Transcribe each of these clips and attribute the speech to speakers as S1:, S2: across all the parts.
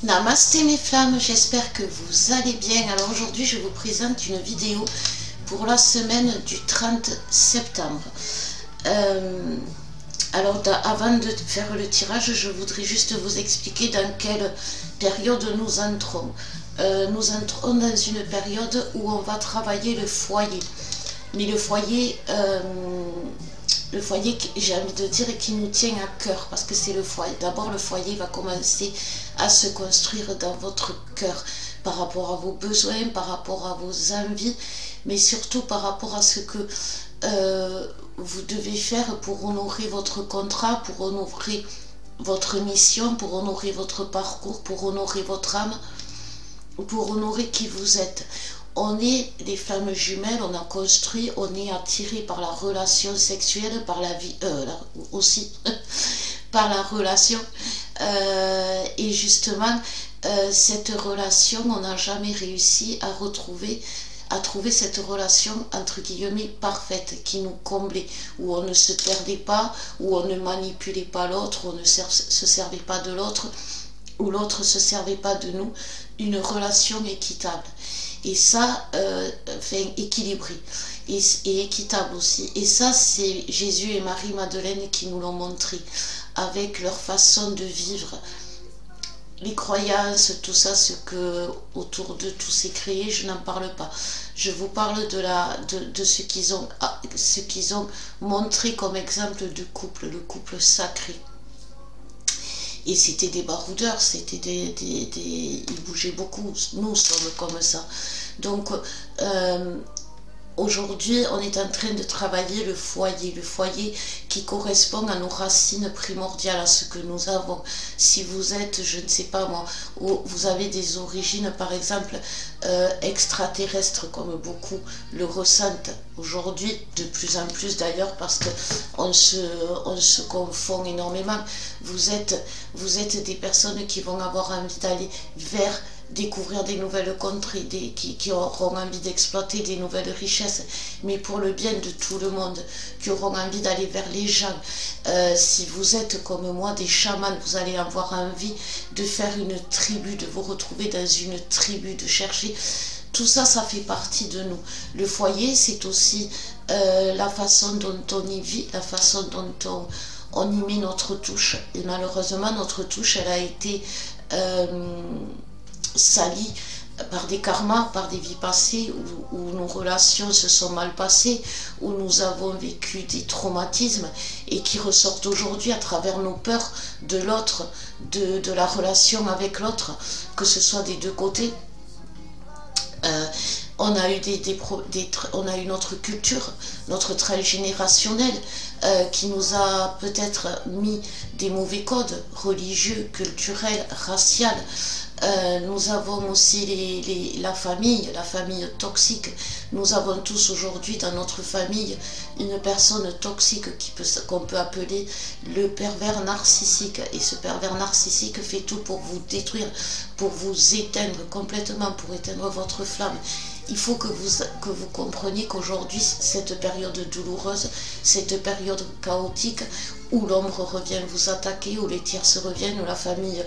S1: Namasté mes flammes, j'espère que vous allez bien. Alors aujourd'hui je vous présente une vidéo pour la semaine du 30 septembre. Avant de faire le tirage, je voudrais juste vous expliquer dans quelle période nous entrons. Nous entrons dans une période où on va travailler le foyer. Mais le foyer, j'ai envie de dire, qui nous tient à cœur, parce que c'est le foyer. D'abord, le foyer va commencer à se construire dans votre cœur, par rapport à vos besoins, par rapport à vos envies, mais surtout par rapport à ce que vous devez faire pour honorer votre contrat, pour honorer votre mission, pour honorer votre parcours, pour honorer votre âme, pour honorer qui vous êtes. On est des flammes jumelles, on a construit, on est attiré par la relation sexuelle, par la vie, aussi, par la relation. Et justement, cette relation, on n'a jamais réussi à trouver cette relation, entre guillemets, parfaite, qui nous comblait, où on ne se perdait pas, où on ne manipulait pas l'autre, où on ne se servait pas de l'autre, où l'autre ne se servait pas de nous, une relation équitable. Et ça, équilibré et équitable aussi. Et ça, c'est Jésus et Marie-Madeleine qui nous l'ont montré, avec leur façon de vivre. Les croyances, tout ça, ce que autour de tout s'est créé, je n'en parle pas. Je vous parle de ce qu'ils ont montré comme exemple de couple, le couple sacré. Et c'était des baroudeurs, ils bougeaient beaucoup, nous sommes comme ça. Donc aujourd'hui, on est en train de travailler le foyer qui correspond à nos racines primordiales, à ce que nous avons. Si vous êtes, je ne sais pas moi, vous avez des origines par exemple extraterrestres, comme beaucoup le ressentent aujourd'hui, de plus en plus d'ailleurs, parce qu'on se confond énormément. Vous êtes des personnes qui vont avoir envie d'aller vers découvrir des nouvelles contrées, qui auront envie d'exploiter des nouvelles richesses, mais pour le bien de tout le monde, qui auront envie d'aller vers les gens. Si vous êtes comme moi des chamans, vous allez avoir envie de faire une tribu, de vous retrouver dans une tribu, de chercher. Tout ça, ça fait partie de nous. Le foyer, c'est aussi la façon dont on y vit, la façon dont on y met notre touche. Et malheureusement, notre touche, elle a été salie par des karmas, par des vies passées, où nos relations se sont mal passées, où nous avons vécu des traumatismes et qui ressortent aujourd'hui à travers nos peurs de l'autre, de la relation avec l'autre, que ce soit des deux côtés. On a eu on a eu notre culture, notre transgénérationnel, qui nous a peut-être mis des mauvais codes religieux, culturels, raciaux. Nous avons aussi la famille toxique. Nous avons tous aujourd'hui dans notre famille une personne toxique qu'on peut appeler le pervers narcissique. Et ce pervers narcissique fait tout pour vous détruire, pour vous éteindre complètement, pour éteindre votre flamme. Il faut que vous compreniez qu'aujourd'hui, cette période douloureuse, cette période chaotique, où l'ombre revient vous attaquer, où les tierces reviennent, où la famille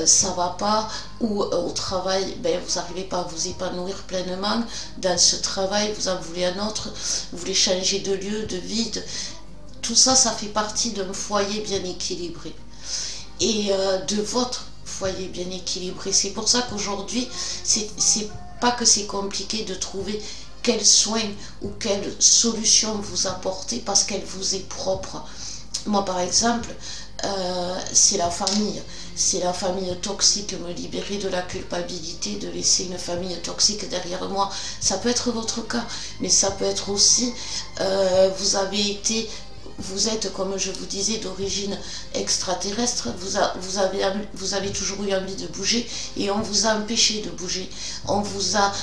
S1: ça va pas, où au travail vous n'arrivez pas à vous épanouir pleinement dans ce travail, vous en voulez un autre, vous voulez changer de lieu, de vie, tout ça, ça fait partie d'un foyer bien équilibré et de votre foyer bien équilibré. C'est pour ça qu'aujourd'hui, c'est pas que c'est compliqué de trouver quel soin ou quelle solution vous apporter, parce qu'elle vous est propre. Moi par exemple, c'est la famille toxique, me libérer de la culpabilité de laisser une famille toxique derrière moi. Ça peut être votre cas, mais ça peut être aussi vous êtes, comme je vous disais, d'origine extraterrestre, vous avez toujours eu envie de bouger et on vous a empêché de bouger. On vous a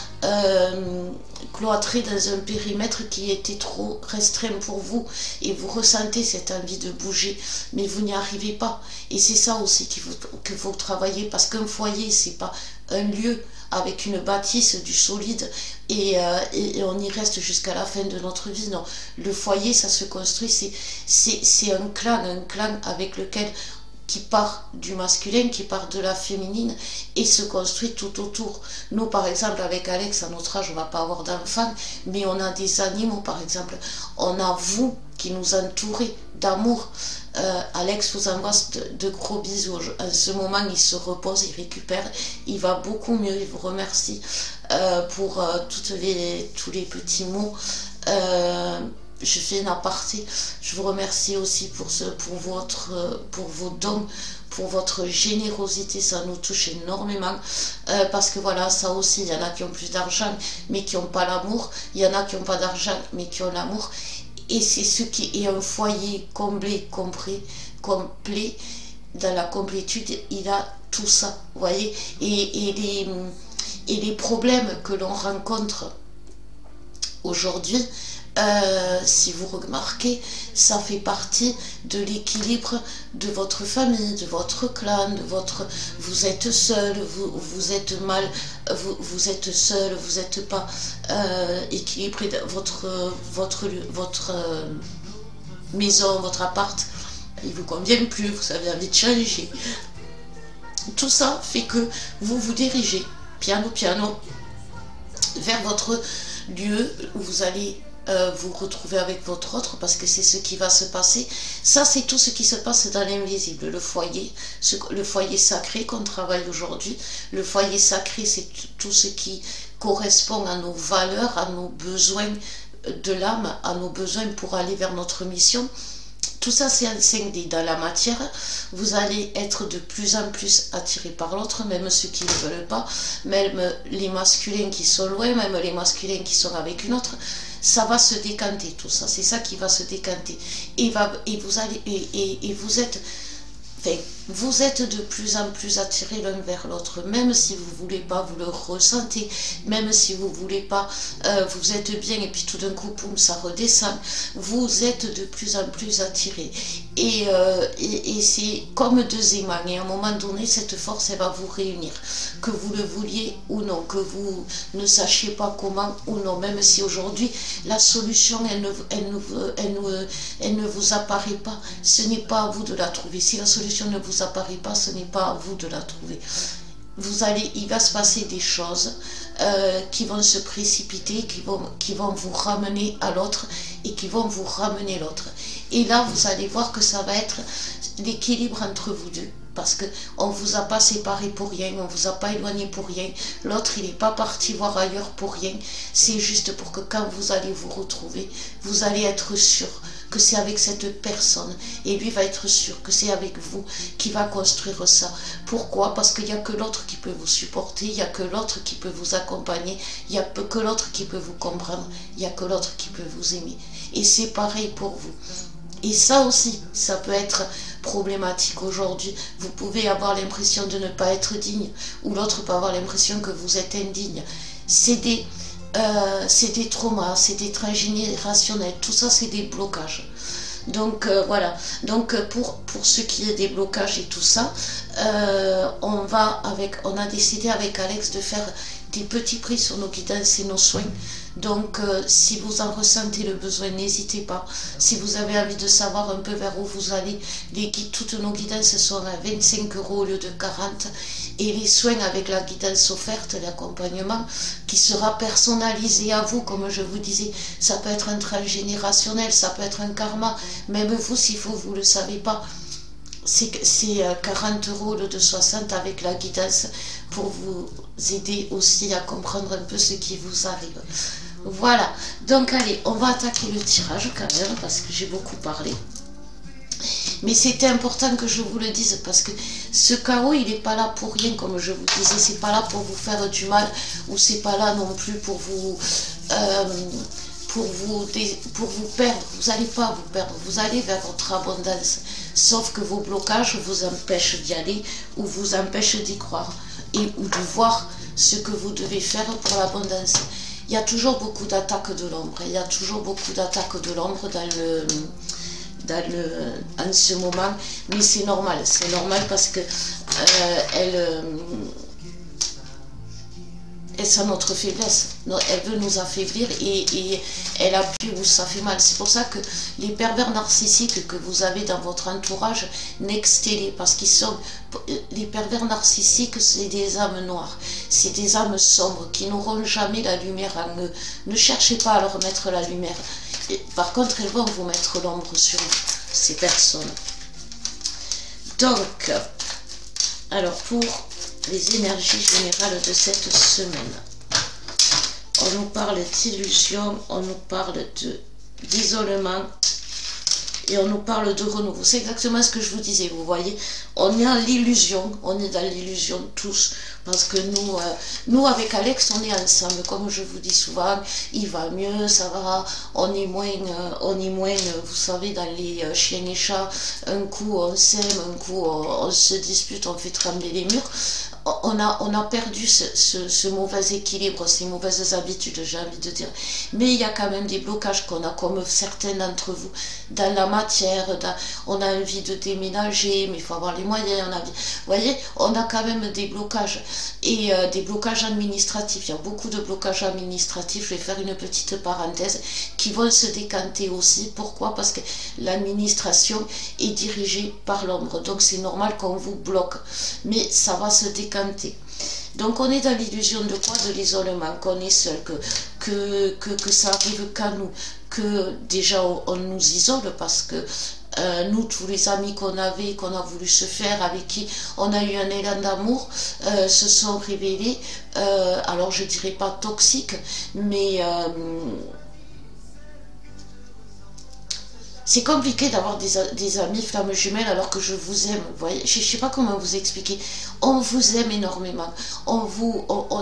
S1: cloîtré dans un périmètre qui était trop restreint pour vous et vous ressentez cette envie de bouger, mais vous n'y arrivez pas. Et c'est ça aussi qu'il faut travailler, parce qu'un foyer, c'est pas un lieu avec une bâtisse, du solide, et on y reste jusqu'à la fin de notre vie. Non, le foyer, ça se construit, c'est un clan avec lequel qui part du masculin, qui part de la féminine et se construit tout autour. Nous, par exemple, avec Alex, à notre âge, on ne va pas avoir d'enfants, mais on a des animaux, par exemple. On a vous qui nous entourez d'amour. Alex vous envoie de gros bisous. En ce moment, il se repose, il récupère, il va beaucoup mieux. Il vous remercie pour tous les petits mots. Je fais une aparté. Je vous remercie aussi pour vos dons, pour votre générosité. Ça nous touche énormément parce que voilà, ça aussi, il y en a qui ont plus d'argent mais qui n'ont pas l'amour. Il y en a qui n'ont pas d'argent mais qui ont l'amour. Et c'est ce qui est un foyer comblé, complet, dans la complétude, il a tout ça, vous voyez. Et les problèmes que l'on rencontre aujourd'hui, si vous remarquez, ça fait partie de l'équilibre de votre famille, de votre clan, vous êtes seul, vous êtes mal, vous êtes seul, vous n'êtes pas équilibré, votre maison, votre appart, il vous convient plus, vous avez envie de changer. Tout ça fait que vous vous dirigez piano vers votre lieu où vous allez vous retrouver avec votre autre, parce que c'est ce qui va se passer. Ça, c'est tout ce qui se passe dans l'invisible, le foyer sacré qu'on travaille aujourd'hui. Le foyer sacré, c'est tout ce qui correspond à nos valeurs, à nos besoins de l'âme, à nos besoins pour aller vers notre mission. Tout ça, c'est un 5D. Dans la matière, vous allez être de plus en plus attiré par l'autre, même ceux qui ne veulent pas, même les masculins qui sont loin, même les masculins qui sont avec une autre. Ça va se décanter, tout ça. C'est ça qui va se décanter. Vous êtes de plus en plus attirés l'un vers l'autre, même si vous ne voulez pas, vous le ressentez, même si vous ne voulez pas, vous êtes bien et puis tout d'un coup, poum, ça redescend, vous êtes de plus en plus attirés. Et c'est comme deux aimants, et à un moment donné, cette force, elle va vous réunir, que vous le vouliez ou non, que vous ne sachiez pas comment ou non, même si aujourd'hui, la solution, elle ne vous apparaît pas, ce n'est pas à vous de la trouver. Si la solution ne vous apparaît pas, ce n'est pas à vous de la trouver. Il va se passer des choses qui vont se précipiter, qui vont vous ramener à l'autre et qui vont vous ramener l'autre. Et là, vous allez voir que ça va être l'équilibre entre vous deux. Parce qu'on ne vous a pas séparé pour rien, on ne vous a pas éloigné pour rien. L'autre, il n'est pas parti voir ailleurs pour rien. C'est juste pour que quand vous allez vous retrouver, vous allez être sûr que c'est avec cette personne. Et lui va être sûr que c'est avec vous qui va construire ça. Pourquoi? Parce qu'il n'y a que l'autre qui peut vous supporter, il n'y a que l'autre qui peut vous accompagner, il n'y a que l'autre qui peut vous comprendre, il n'y a que l'autre qui peut vous aimer. Et c'est pareil pour vous. Et ça aussi, ça peut être problématique aujourd'hui. Vous pouvez avoir l'impression de ne pas être digne, ou l'autre peut avoir l'impression que vous êtes indigne. C'est des traumas, c'est des transgénérationnels, tout ça c'est des blocages. Donc voilà, donc pour ce qui est des blocages et tout ça, on a décidé avec Alex de faire des petits prix sur nos guidances et nos soins. Donc si vous en ressentez le besoin, n'hésitez pas. Si vous avez envie de savoir un peu vers où vous allez, toutes nos guidances sont à 25 € au lieu de 40. Et les soins avec la guidance offerte, l'accompagnement, qui sera personnalisé à vous, comme je vous disais, ça peut être un transgénérationnel, ça peut être un karma. Même vous, si vous ne le savez pas, c'est 40 € au lieu de 60 avec la guidance pour vous aider aussi à comprendre un peu ce qui vous arrive. Voilà, donc allez, on va attaquer le tirage quand même parce que j'ai beaucoup parlé. Mais c'était important que je vous le dise parce que ce chaos, il n'est pas là pour rien, comme je vous disais. C'est pas là pour vous faire du mal ou c'est pas là non plus pour vous perdre. Vous n'allez pas vous perdre, vous allez vers votre abondance. Sauf que vos blocages vous empêchent d'y aller ou vous empêchent d'y croire ou de voir ce que vous devez faire pour l'abondance. Il y a toujours beaucoup d'attaques de l'ombre. Il y a toujours beaucoup d'attaques de l'ombre en ce moment, mais c'est normal ça notre faiblesse. Elle veut nous affaiblir et elle appuie où ça fait mal. C'est pour ça que les pervers narcissiques que vous avez dans votre entourage, nextez-les, parce qu'ils sont... Les pervers narcissiques, c'est des âmes noires, c'est des âmes sombres qui n'auront jamais la lumière en eux. Ne cherchez pas à leur mettre la lumière. Par contre, elles vont vous mettre l'ombre sur vous, ces personnes. Donc, alors pour les énergies générales de cette semaine, on nous parle d'illusion, on nous parle d'isolement et on nous parle de renouveau. C'est exactement ce que je vous disais, vous voyez. On est dans l'illusion tous, parce que nous avec Alex, on est ensemble. Comme je vous dis souvent, il va mieux, ça va, on est moins, vous savez, dans les chiens et chats, un coup on s'aime, un coup on se dispute, on fait trembler les murs. On a perdu ce mauvais équilibre, ces mauvaises habitudes, j'ai envie de dire. Mais il y a quand même des blocages qu'on a, comme certains d'entre vous, dans la matière. On a envie de déménager, mais il faut avoir les moyens. Vous voyez, on a quand même des blocages. Et des blocages administratifs. Il y a beaucoup de blocages administratifs. Je vais faire une petite parenthèse qui vont se décanter aussi. Pourquoi? Parce que l'administration est dirigée par l'ombre. Donc c'est normal qu'on vous bloque. Mais ça va se décanter. Donc on est dans l'illusion de quoi? De l'isolement, qu'on est seul, que ça arrive qu'à nous, que déjà on nous isole parce que nous, tous les amis qu'on avait, qu'on a voulu se faire, avec qui on a eu un élan d'amour, se sont révélés, alors je dirais pas toxiques, mais... c'est compliqué d'avoir des amis flammes jumelles alors que je vous aime, vous voyez. Je ne sais pas comment vous expliquer. On vous aime énormément. On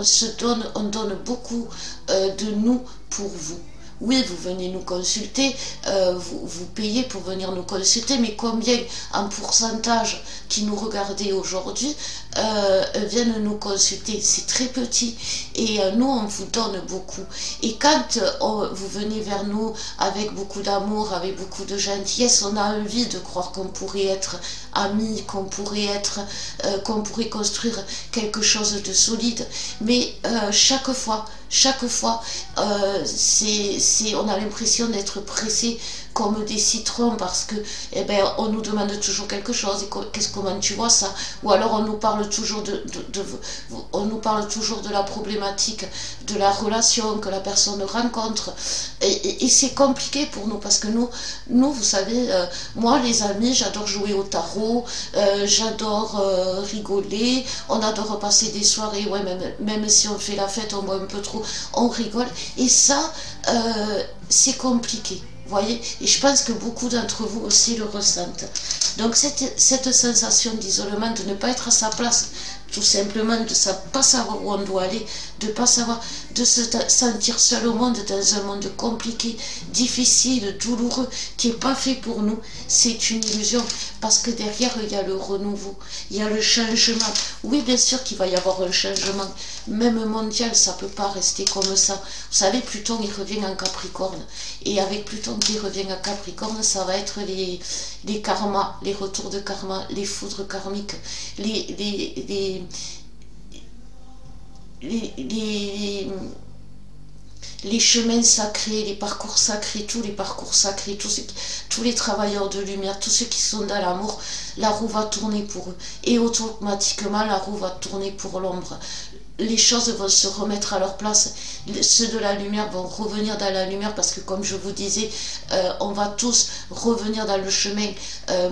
S1: se donne, on donne beaucoup de nous pour vous. Oui, vous venez nous consulter, vous payez pour venir nous consulter, mais combien en pourcentage qui nous regardez aujourd'hui viennent nous consulter? C'est très petit et nous on vous donne beaucoup. Et quand vous venez vers nous avec beaucoup d'amour, avec beaucoup de gentillesse, on a envie de croire qu'on pourrait être amis, qu'on pourrait construire quelque chose de solide. Mais chaque fois, on a l'impression d'être pressé comme des citrons parce que on nous demande toujours quelque chose. Et comment tu vois ça? Ou alors on nous parle toujours de la problématique de la relation que la personne rencontre. Et c'est compliqué pour nous parce que nous vous savez, moi les amis, j'adore jouer au tarot, j'adore rigoler, on adore passer des soirées, ouais, même si on fait la fête, on boit un peu trop, on rigole. Et ça, c'est compliqué. Voyez, et je pense que beaucoup d'entre vous aussi le ressentent. Donc cette sensation d'isolement, de ne pas être à sa place, tout simplement de ne pas savoir où on doit aller, de pas savoir, de se sentir seul au monde, dans un monde compliqué, difficile, douloureux, qui n'est pas fait pour nous, c'est une illusion, parce que derrière il y a le renouveau, il y a le changement. Oui, bien sûr qu'il va y avoir un changement, même mondial, ça ne peut pas rester comme ça. Vous savez, Pluton il revient en Capricorne, et avec Pluton qui revient en Capricorne, ça va être les karmas, les retours de karma, les foudres karmiques, les chemins sacrés, les parcours sacrés, tous les parcours sacrés, tous les travailleurs de lumière, tous ceux qui sont dans l'amour, la roue va tourner pour eux. Et automatiquement, la roue va tourner pour l'ombre. Les choses vont se remettre à leur place. Ceux de la lumière vont revenir dans la lumière parce que, comme je vous disais, on va tous revenir dans le chemin,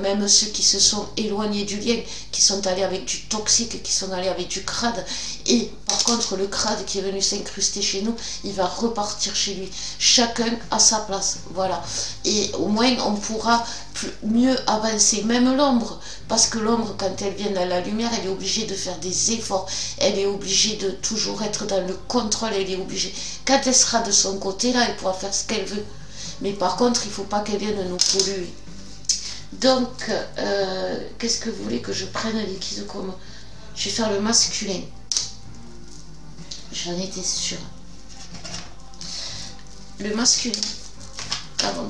S1: même ceux qui se sont éloignés du lien, qui sont allés avec du toxique, qui sont allés avec du crade. Et par contre, le crade qui est venu s'incruster chez nous, il va repartir chez lui. Chacun à sa place, voilà. Et au moins, on pourra mieux avancer, même l'ombre, parce que l'ombre, quand elle vient dans la lumière, elle est obligée de faire des efforts, elle est obligée de toujours être dans le contrôle, elle est obligée. Quand elle sera de son côté, là, elle pourra faire ce qu'elle veut. Mais par contre, il ne faut pas qu'elle vienne nous polluer. Donc, qu'est-ce que vous voulez que je prenne les guises comme... Je vais faire le masculin. J'en étais sûre. Le masculin. Ah bon.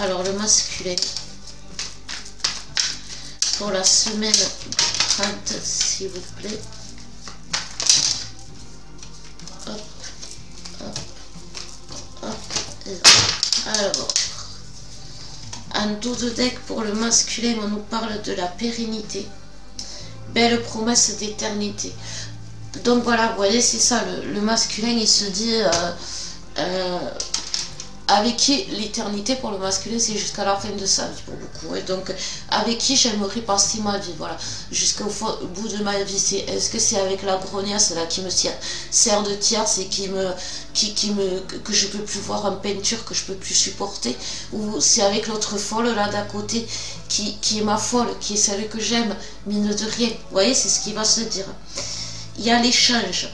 S1: Alors, le masculin. Pour la semaine 30, s'il vous plaît. Hop. Alors, en dos de deck pour le masculin, on nous parle de la pérennité. Belle promesse d'éternité. Donc voilà, vous voyez, c'est ça, le masculin, il se dit, avec qui l'éternité pour le masculin, c'est jusqu'à la fin de sa vie pour beaucoup. Et donc, avec qui j'aimerais passer ma vie, voilà, jusqu'au bout de ma vie. Est-ce que c'est avec la grognasse là qui me sert de tierce et que je peux plus voir en peinture, que je peux plus supporter, ou c'est avec l'autre folle là d'à côté qui est ma folle, qui est celle que j'aime, mine de rien. Vous voyez, c'est ce qui va se dire. Il y a l'échange,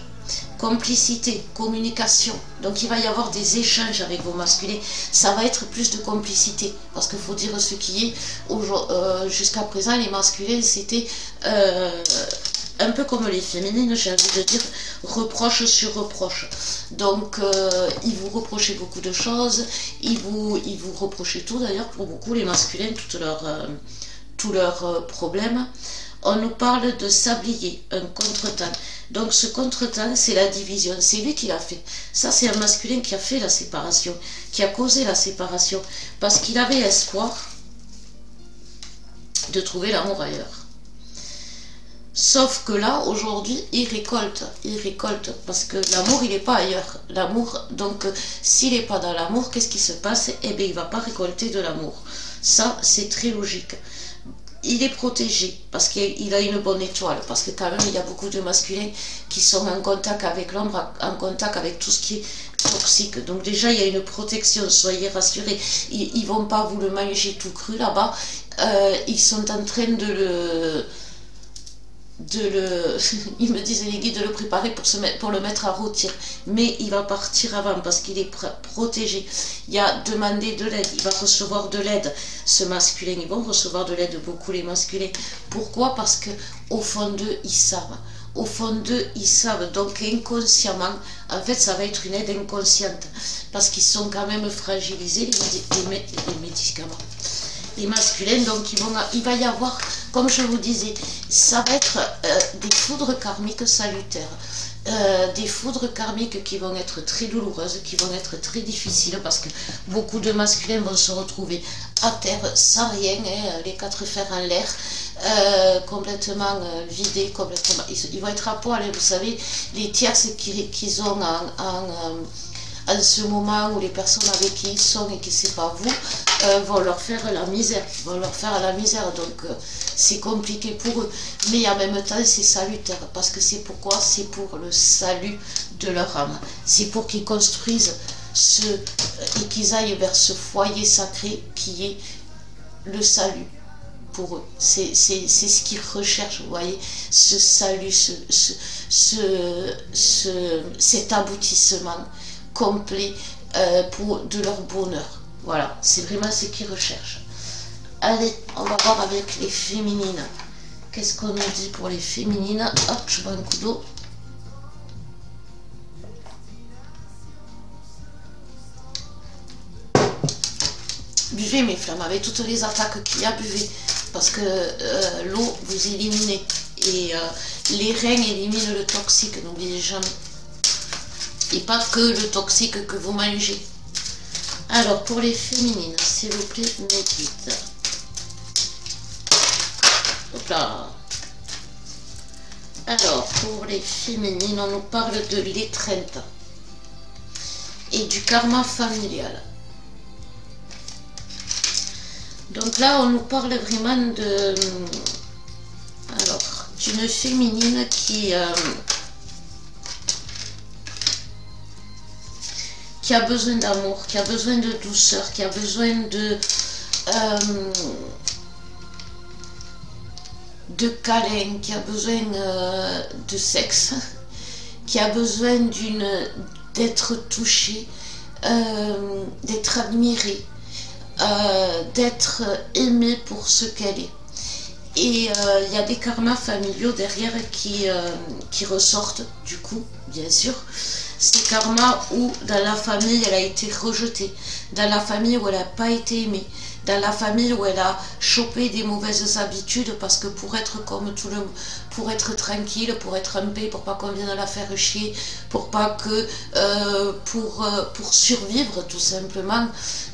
S1: complicité, communication. Donc il va y avoir des échanges avec vos masculins. Ça va être plus de complicité. Parce qu'il faut dire ce qui est. Jusqu'à présent, les masculins, c'était un peu comme les féminines, j'ai envie de dire, reproche sur reproche. Donc ils vous reprochaient beaucoup de choses. Ils vous reprochaient tout d'ailleurs, pour beaucoup, les masculins, tous leurs problèmes. On nous parle de sablier, un contretemps. Donc ce contretemps, c'est la division. C'est lui qui l'a fait. Ça, c'est un masculin qui a fait la séparation, qui a causé la séparation. Parce qu'il avait espoir de trouver l'amour ailleurs. Sauf que là, aujourd'hui, il récolte. Il récolte. Parce que l'amour, il n'est pas ailleurs. L'amour, donc, s'il n'est pas dans l'amour, qu'est-ce qui se passe? Eh bien, il ne va pas récolter de l'amour. Ça, c'est très logique. Il est protégé parce qu'il a une bonne étoile, parce que quand même il y a beaucoup de masculins qui sont en contact avec l'ombre, en contact avec tout ce qui est toxique. Donc déjà il y a une protection, soyez rassurés. Ils vont pas vous le manger tout cru là-bas. Ils sont en train ils me disent les guides de le préparer pour le mettre à rôtir, mais il va partir avant parce qu'il est protégé. Il y a demandé de l'aide, il va recevoir de l'aide, ce masculin. Ils vont recevoir de l'aide, beaucoup les masculins. Pourquoi? Parce que au fond d'eux ils savent. Au fond d'eux ils savent, donc inconsciemment, en fait ça va être une aide inconsciente parce qu'ils sont quand même fragilisés, les médicaments. Les masculins, donc il va y avoir, comme je vous disais, ça va être des foudres karmiques salutaires, des foudres karmiques qui vont être très douloureuses, qui vont être très difficiles, parce que beaucoup de masculins vont se retrouver à terre, sans rien, les quatre fers en l'air, complètement vidés, complètement, ils vont être à poil, vous savez, les tierces qu'ils ont en ce moment où les personnes avec qui ils sont et qui c'est pas vous, vont leur faire la misère, donc c'est compliqué pour eux, mais en même temps c'est salutaire, parce que c'est pourquoi? C'est pour le salut de leur âme, c'est pour qu'ils construisent et qu'ils aillent vers ce foyer sacré qui est le salut pour eux. C'est ce qu'ils recherchent, vous voyez, ce salut, cet aboutissement complet de leur bonheur. Voilà, c'est vraiment ce qu'ils recherchent. Allez, on va voir avec les féminines. Qu'est-ce qu'on nous dit pour les féminines? Hop, je bois un coup d'eau. Buvez mes flammes, avec toutes les attaques qu'il y a, buvez. Parce que l'eau vous éliminez. Et les reins éliminent le toxique, n'oubliez jamais. Et pas que le toxique que vous mangez. Alors, pour les féminines, s'il vous plaît, médite. Hop là. Alors, pour les féminines, on nous parle de l'étreinte et du karma familial. Donc là, on nous parle vraiment d'une féminine qui a besoin d'amour, qui a besoin de douceur, qui a besoin de câlin, qui a besoin de sexe, qui a besoin d'être touchée, d'être admirée, d'être aimée pour ce qu'elle est. Et il y a des karmas familiaux derrière qui ressortent, du coup, bien sûr. Ces karmas où dans la famille elle a été rejetée, dans la famille où elle n'a pas été aimée, dans la famille où elle a chopé des mauvaises habitudes, parce que pour être comme tout le monde, pour être tranquille, pour être en paix, pour pas qu'on vienne la faire chier, pour pas que pour survivre tout simplement,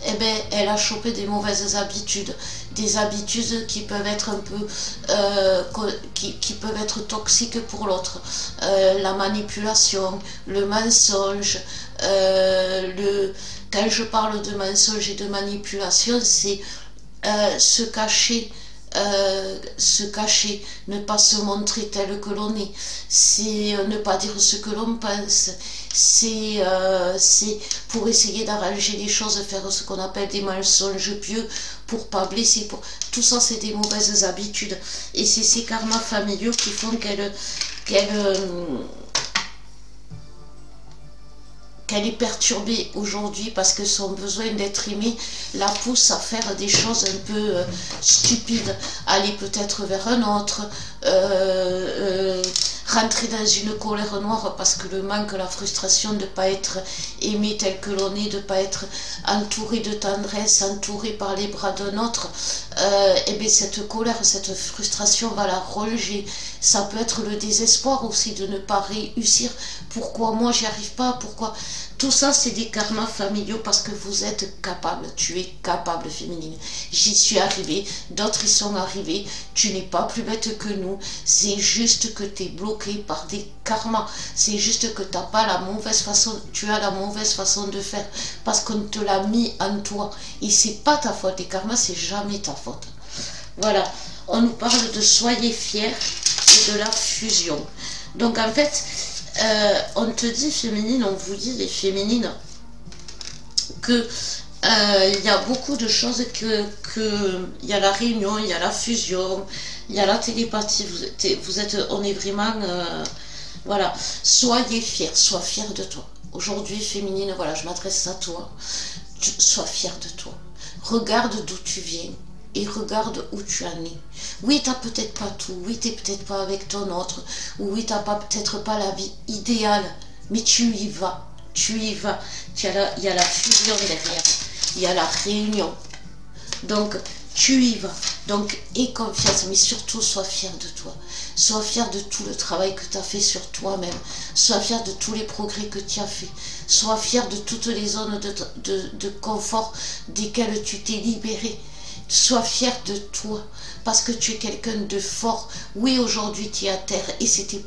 S1: eh ben elle a chopé des mauvaises habitudes, des habitudes qui peuvent être un peu qui peuvent être toxiques pour l'autre, la manipulation, le mensonge, quand je parle de mensonge et de manipulation, c'est se cacher, ne pas se montrer tel que l'on est, c'est ne pas dire ce que l'on pense, c'est pour essayer d'arranger les choses, faire ce qu'on appelle des mensonges pieux, pour pas blesser, pour... tout ça c'est des mauvaises habitudes, et c'est ces karmas familiaux qui font qu'elle est perturbée aujourd'hui, parce que son besoin d'être aimée la pousse à faire des choses un peu stupides, aller peut-être vers un autre, rentrer dans une colère noire parce que le manque, la frustration de ne pas être aimé tel que l'on est, de ne pas être entouré de tendresse, entouré par les bras d'un autre, et bien cette colère, cette frustration va la ronger. Ça peut être le désespoir aussi de ne pas réussir. Pourquoi moi j'y arrive pas? Pourquoi? Tout ça c'est des karmas familiaux, parce que vous êtes capable, tu es capable féminine. J'y suis arrivée, d'autres y sont arrivés, tu n'es pas plus bête que nous, c'est juste que tu es bloqué par des karmas, c'est juste que t'as pas la mauvaise façon, tu as la mauvaise façon de faire, parce qu'on te l'a mis en toi, et c'est pas ta faute, les karmas c'est jamais ta faute. Voilà, on nous parle de soyez fiers et de la fusion. Donc en fait, on te dit féminine, on vous dit les féminines, que il y a beaucoup de choses, il y a la réunion, il y a la fusion, il y a la télépathie, on est vraiment, voilà, soyez fiers, sois fier de toi. Aujourd'hui féminine, voilà, je m'adresse à toi, sois fier de toi, regarde d'où tu viens, et regarde où tu en es. Oui, tu n'as peut-être pas tout, oui, tu n'es peut-être pas avec ton autre, oui, tu n'as peut-être pas la vie idéale, mais tu y vas, tu y vas. Il y a la fusion derrière, il y a la réunion. Donc, tu y vas. Donc, aie confiance, mais surtout, sois fier de toi. Sois fier de tout le travail que tu as fait sur toi-même. Sois fier de tous les progrès que tu as fait. Sois fier de toutes les zones de confort desquelles tu t'es libéré. Sois fier de toi, parce que tu es quelqu'un de fort. Oui, aujourd'hui tu es à terre,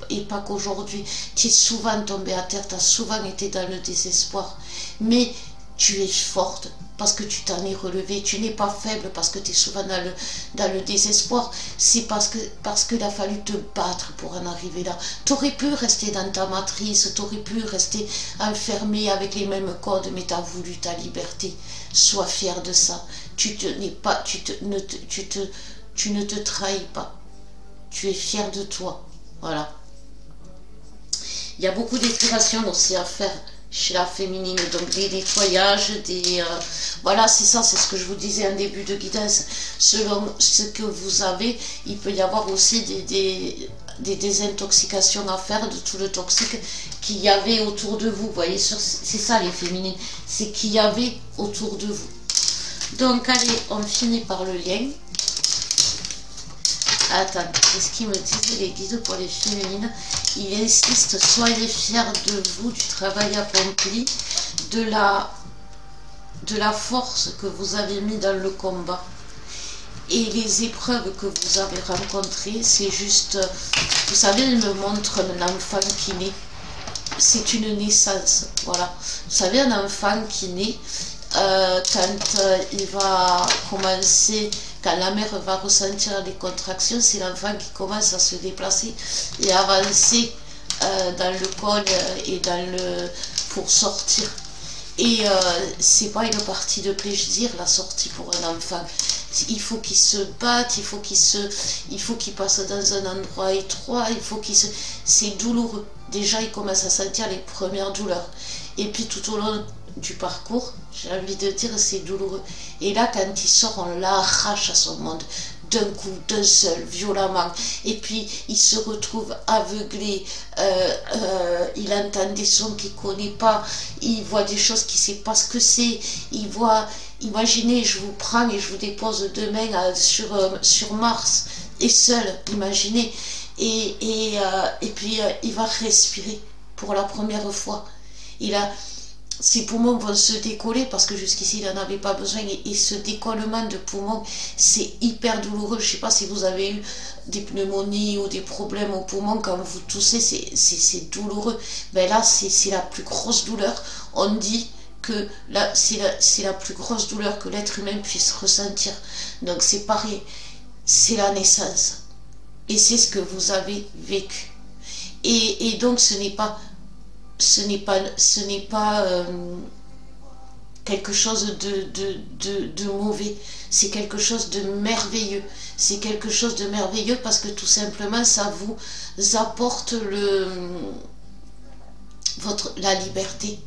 S1: et pas qu'aujourd'hui, tu es souvent tombé à terre, tu as souvent été dans le désespoir, mais tu es forte parce que tu t'en es relevé. Tu n'es pas faible parce que tu es souvent dans le désespoir. C'est parce qu'il a fallu te battre pour en arriver là. Tu aurais pu rester dans ta matrice, tu aurais pu rester enfermé avec les mêmes codes, mais tu as voulu ta liberté. Sois fier de ça. Tu ne te trahis pas. Tu es fier de toi. Voilà. Il y a beaucoup d'épuration aussi à faire chez la féminine, donc des nettoyages, voilà, c'est ça, c'est ce que je vous disais en début de guidance. Selon ce que vous avez, il peut y avoir aussi des désintoxications à faire de tout le toxique qu'il y avait autour de vous. Vous voyez, c'est ça les féminines, c'est qu'il y avait autour de vous. Donc allez, on finit par le lien. Attends, qu'est-ce qu'ils me disent les guides pour les féminines? Il insiste, soyez fiers de vous, du travail accompli, de la force que vous avez mis dans le combat. Et les épreuves que vous avez rencontrées, c'est juste, vous savez, il me montre un enfant qui naît. C'est une naissance, voilà. Vous savez, un enfant qui naît, quand il va commencer, quand la mère va ressentir les contractions, c'est l'enfant qui commence à se déplacer et avancer dans le col et pour sortir. Et c'est pas une partie de plaisir la sortie pour un enfant. Il faut qu'il se batte, il faut qu'il passe dans un endroit étroit, c'est douloureux. Déjà il commence à sentir les premières douleurs. Et puis tout au long du parcours, j'ai envie de dire, c'est douloureux. Et là, quand il sort, on l'arrache à son monde, d'un coup, d'un seul, violemment. Et puis, il se retrouve aveuglé, il entend des sons qu'il ne connaît pas, il voit des choses qu'il ne sait pas ce que c'est, il voit Imaginez, je vous prends et je vous dépose demain sur Mars, et seul, imaginez. Et puis il va respirer pour la première fois. Ses poumons vont se décoller parce que jusqu'ici il n'en avait pas besoin, et ce décollement de poumons, c'est hyper douloureux. Je ne sais pas si vous avez eu des pneumonies ou des problèmes aux poumons, quand vous toussez, c'est douloureux. Ben là, c'est la plus grosse douleur. On dit que là, c'est la plus grosse douleur que l'être humain puisse ressentir. Donc c'est pareil, c'est la naissance. Et c'est ce que vous avez vécu. Et donc ce n'est pas quelque chose de mauvais, c'est quelque chose de merveilleux. C'est quelque chose de merveilleux parce que tout simplement ça vous apporte la liberté,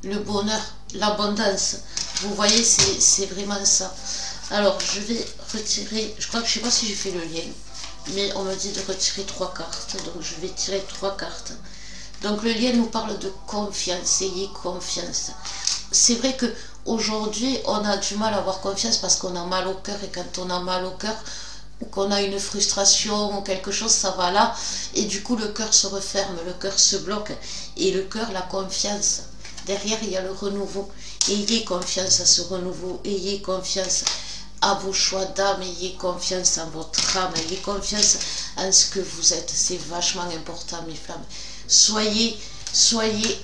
S1: le bonheur, l'abondance. Vous voyez, c'est vraiment ça. Alors je vais retirer, je sais pas si j'ai fait le lien, mais on me dit de retirer 3 cartes, donc je vais tirer 3 cartes. Donc le lien nous parle de confiance, ayez confiance. C'est vrai qu'aujourd'hui, on a du mal à avoir confiance parce qu'on a mal au cœur, et quand on a mal au cœur, ou qu'on a une frustration ou quelque chose, ça va là, et du coup le cœur se referme, le cœur se bloque, et le cœur, la confiance. Derrière, il y a le renouveau. Ayez confiance à ce renouveau, ayez confiance à vos choix d'âme, ayez confiance en votre âme, ayez confiance en ce que vous êtes. C'est vachement important, mes femmes. Soyez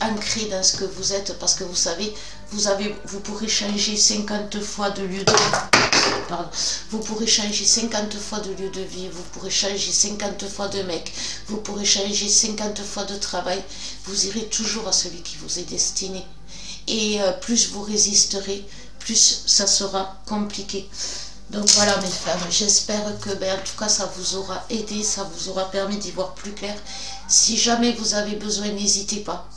S1: ancrés dans ce que vous êtes, parce que vous savez, vous pourrez changer 50 fois de lieu de vie. Pardon. Vous pourrez changer 50 fois de lieu de vie, vous pourrez changer 50 fois de mec, vous pourrez changer 50 fois de travail. Vous irez toujours à celui qui vous est destiné. Et plus vous résisterez, plus ça sera compliqué. Donc voilà mes femmes, j'espère que en tout cas ça vous aura aidé, ça vous aura permis d'y voir plus clair. Si jamais vous avez besoin, n'hésitez pas.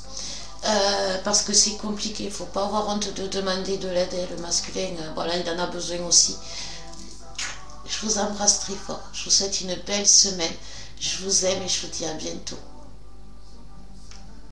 S1: Parce que c'est compliqué, il ne faut pas avoir honte de demander de l'aide. Le masculin, voilà, il en a besoin aussi. Je vous embrasse très fort, je vous souhaite une belle semaine. Je vous aime et je vous dis à bientôt.